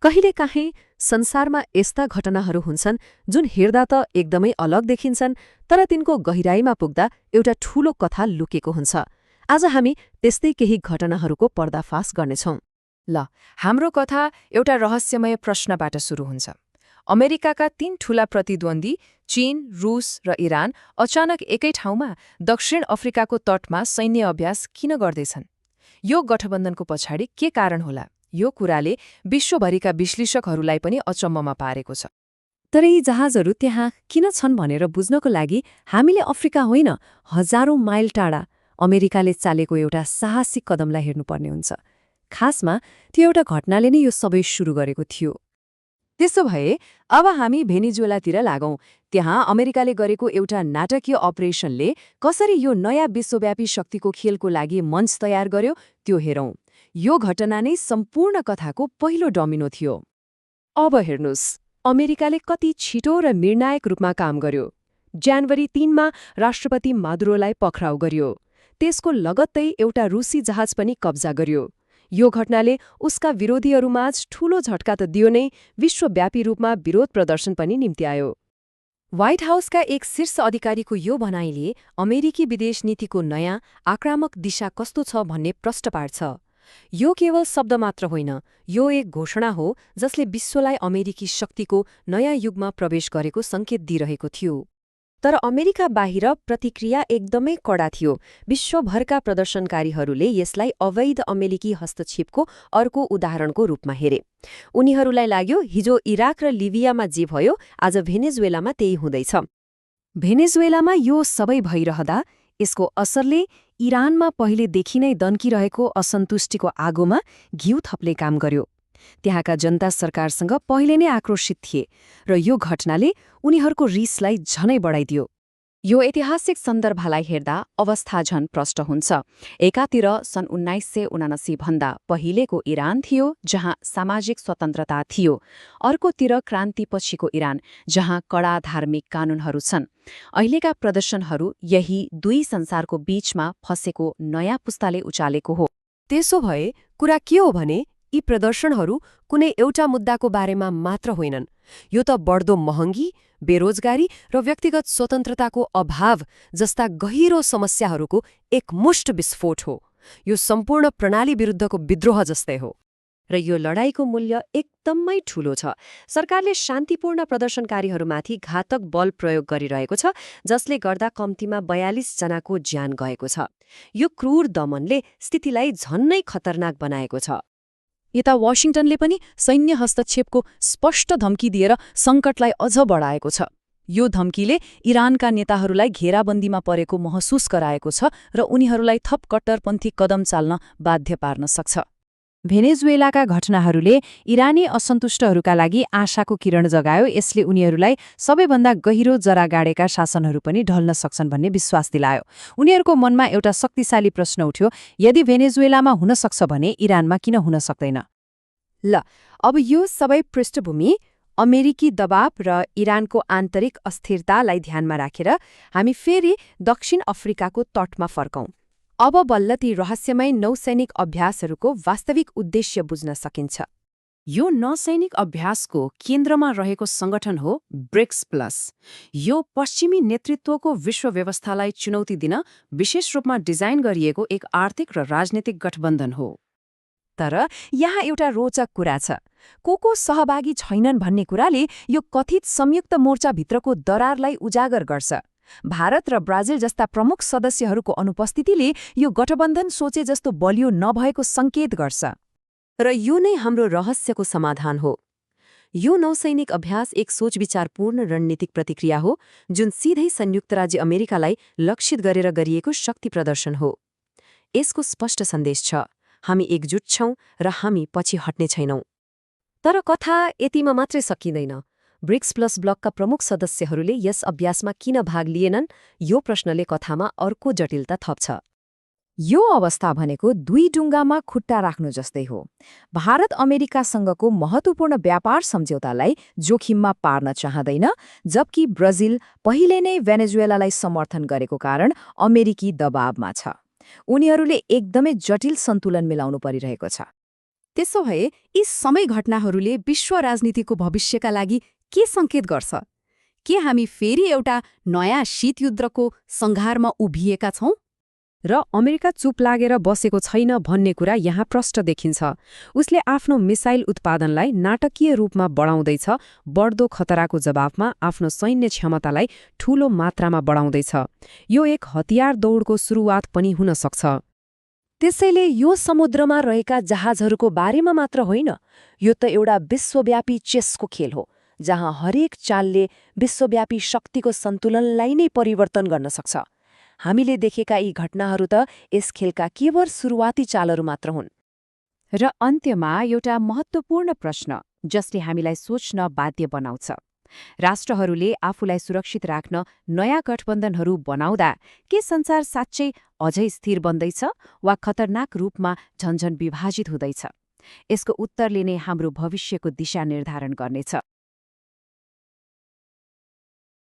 कहिलेकाहीँ संसारमा यस्ता घटनाहरू हुन्छन् जुन हेर्दा त एकदमै अलग देखिन्छन्, तर तिनको गहिराईमा पुग्दा एउटा ठूलो कथा लुकेको हुन्छ। आज हामी त्यस्तै केही घटनाहरूको पर्दाफास गर्नेछौं। ल, हाम्रो कथा एउटा रहस्यमय प्रश्नबाट सुरु हुन्छ। अमेरिकाका 3 ठूला प्रतिद्वन्दी चीन, रूस र इरान अचानक एकै ठाउँमा दक्षिण अफ्रिकाको तटमा सैन्य अभ्यास किन गर्दैछन्? यो गठबन्धनको पछाडि के कारण होला? यो कुराले विश्वभरिका विश्लेषकहरूलाई पनि अचम्ममा पारेको छ। तर यी जहाजहरू त्यहाँ किन छन् भनेर बुझ्नको लागि हामीले अफ्रिका होइन, हजारौं माइल टाढा अमेरिकाले चालेको एउटा साहसिक कदमलाई हेर्नुपर्ने हुन्छ। खासमा त्यो एउटा घटनाले नै यो सबै सुरु गरेको थियो। त्यसो भए अब हामी भेनेजुएलातिर लागौं। त्यहाँ अमेरिकाले गरेको एउटा नाटकीय अपरेसनले कसरी यो नयाँ विश्वव्यापी शक्तिको खेलको लागि मञ्च तयार गर्यो त्यो हेरौं। यो घटना नै सम्पूर्ण कथाको पहिलो डोमिनो थियो। अब हेर्नुस्, अमेरिकाले कति छिटो र निर्णायक रूपमा काम गर्यो। जनवरी 3मा राष्ट्रपति मादुरोलाई पक्राउ गर्यो। त्यसको लगत्तै एउटा रूसी जहाज पनि कब्जा गर्यो। यो घटनाले उसका विरोधीहरूमाझ ठूलो झट्का त दियो नै, विश्वव्यापी रूपमा विरोध प्रदर्शन पनि निम्त्यायो। व्हाइट हाउसका एक शीर्ष अधिकारीको यो भनाइले अमेरिकी विदेश नीतिको नयाँ आक्रामक दिशा कस्तो छ भन्ने प्रश्न पार्छ। यो केवल शब्द मात्र होइन, यो एक घोषणा हो जसले विश्वलाई अमेरिकी शक्तिको नयाँ युगमा प्रवेश गरेको सङ्केत दिइरहेको थियो। तर अमेरिका बाहिर प्रतिक्रिया एकदमै कडा थियो। विश्वभरका प्रदर्शनकारीहरूले यसलाई अवैध अमेरिकी हस्तक्षेपको अर्को उदाहरणको रूपमा हेरे। उनीहरूलाई लाग्यो हिजो इराक र लिबियामा जे भयो आज भेनेजुएलामा त्यही हुँदैछ। भेनेजुएलामा यो सबै भइरहँदा यसको असरले इरानमा पहिलेदेखि नै दन्किरहेको असन्तुष्टिको आगोमा घिउ थप्ले काम गर्यो। त्यहाँका जनता सरकारसँग पहिले नै आक्रोशित थिए र यो घटनाले उनीहरूको रिसलाई झनै बढाइदियो। यो ऐतिहासिक सन्दर्भलाई हेर्दा अवस्था झन प्रष्ट हुन्छ। एकातिर सन् 1979 भन्दा पहिलेको इरान थियो जहाँ सामाजिक स्वतन्त्रता थियो। अर्कोतिर क्रान्तिपछिको इरान जहाँ कडा धार्मिक कानूनहरू छन्। अहिलेका प्रदर्शनहरू यही दुई संसारको बीचमा फसेको नयाँ पुस्ताले उचालेको हो। त्यसो भए कुरा के हो भने यी प्रदर्शनहरू कुनै एउटा मुद्दाको बारेमा मात्र होइनन्। यो त बढ्दो महँगी, बेरोजगारी र व्यक्तिगत स्वतन्त्रताको अभाव जस्ता गहिरो समस्याहरूको एकमुष्ट विस्फोट हो। यो सम्पूर्ण प्रणाली विरुद्धको विद्रोह जस्तै हो। र यो लडाईँको मूल्य एकदमै ठूलो छ। सरकारले शान्तिपूर्ण प्रदर्शनकारीहरूमाथि घातक बल प्रयोग गरिरहेको छ, जसले गर्दा कम्तीमा 42 जनाको ज्यान गएको छ। यो क्रूर दमनले स्थितिलाई झन्नै खतरनाक बनाएको छ। यता वाशिंटनले पनि सैन्य हस्तक्षेपको स्पष्ट धम्की दिएर सङ्कटलाई अझ बढाएको छ। यो धम्कीले इरानका नेताहरूलाई घेराबन्दीमा परेको महसुस गराएको छ र उनीहरूलाई थप कट्टरपन्थी कदम चाल्न बाध्य पार्न सक्छ। भेनेजुएलाका घटनाहरूले इरानी असन्तुष्टहरूका लागि आशाको किरण जगायो। यसले उनीहरूलाई सबैभन्दा गहिरो जरा गाडेका शासनहरू पनि ढल्न सक्छन् भन्ने विश्वास दिलायो। उनीहरूको मनमा एउटा शक्तिशाली प्रश्न उठ्यो, यदि भेनेजुएलामा हुन सक्छ भने इरानमा किन हुन सक्दैन? ल, अब यो सबै पृष्ठभूमि, अमेरिकी दबाव र इरानको आन्तरिक अस्थिरतालाई ध्यानमा राखेर हामी फेरि दक्षिण अफ्रिकाको तटमा फर्कौं। अब बल्ल ती रहस्यमय नौसैनिक अभ्यासहरूको वास्तविक उद्देश्य बुझ्न सकिन्छ। यो नौसैनिक अभ्यासको केन्द्रमा रहेको संगठन हो ब्रिक्स प्लस। यो पश्चिमी नेतृत्वको विश्व व्यवस्थालाई चुनौती दिन विशेष रूपमा डिजाइन गरिएको एक आर्थिक र राजनीतिक गठबन्धन हो। तर यहाँ एउटा रोचक कुरा छ। को सहभागी छैनन् भन्ने कुराले यो कथित संयुक्त मोर्चाभित्रको दरारलाई उजागर गर्छ। भारत र ब्राजिल जस्ता प्रमुख सदस्यहरूको अनुपस्थितिले यो गठबन्धन सोचे जस्तो बलियो नभएको सङ्केत गर्छ। र यो नै हाम्रो रहस्यको समाधान हो। यो नौसैनिक अभ्यास एक सोचविचारपूर्ण रणनीतिक प्रतिक्रिया हो, जुन सिधै संयुक्त राज्य अमेरिकालाई लक्षित गरेर गरिएको शक्ति प्रदर्शन हो। यसको स्पष्ट सन्देश छ, हामी एकजुट छौं र हामी पछि हट्ने छैनौं। तर कथा यतिमा मात्रै सकिँदैन। ब्रिक्स प्लस ब्लकका प्रमुख सदस्यहरूले यस अभ्यासमा किन भाग लिएनन्, यो प्रश्नले कथामा अर्को जटिलता थप्छ। यो अवस्था भनेको दुई डुङ्गामा खुट्टा राख्नु जस्तै हो। भारत अमेरिकासँगको महत्त्वपूर्ण व्यापार सम्झौतालाई जोखिममा पार्न चाहँदैन, जबकि ब्राजिल पहिले नै भेनेजुएलालाई समर्थन गरेको कारण अमेरिकी दबावमा छ। उनीहरूले एकदमै जटिल सन्तुलन मिलाउनु परिरहेको छ। त्यसो भए यी समय घटनाहरूले विश्व राजनीतिको भविष्यका लागि के सङ्केत गर्छ? के हामी फेरि एउटा नयाँ शीतयुद्धको सङ्घारमा उभिएका छौँ? र अमेरिका चुप लागेर बसेको छैन भन्ने कुरा यहाँ प्रष्ट देखिन्छ। उसले आफ्नो मिसाइल उत्पादनलाई नाटकीय रूपमा बढाउँदैछ, बढ्दो खतराको जवाफमा आफ्नो सैन्य क्षमतालाई ठूलो मात्रामा बढाउँदैछ। यो एक हतियार दौडको सुरुवात पनि हुन सक्छ। त्यसैले यो समुद्रमा रहेका जहाजहरूको बारेमा मात्र होइन, यो त एउटा विश्वव्यापी चेसको खेल हो, जहाँ हरेक चालले विश्वव्यापी शक्तिको सन्तुलनलाई नै परिवर्तन गर्न सक्छ। हामीले देखेका यी घटनाहरू त यस खेलका केवल सुरुवाती चालहरू मात्र हुन्। र अन्त्यमा एउटा महत्त्वपूर्ण प्रश्न जसले हामीलाई सोच्न बाध्य बनाउँछ। राष्ट्रहरूले आफूलाई सुरक्षित राख्न नयाँ गठबन्धनहरू बनाउँदा के संसार साँच्चै अझै स्थिर बन्दैछ वा खतरनाक रूपमा झन्झन विभाजित हुँदैछ? यसको उत्तरले नै हाम्रो भविष्यको दिशा निर्धारण गर्नेछ।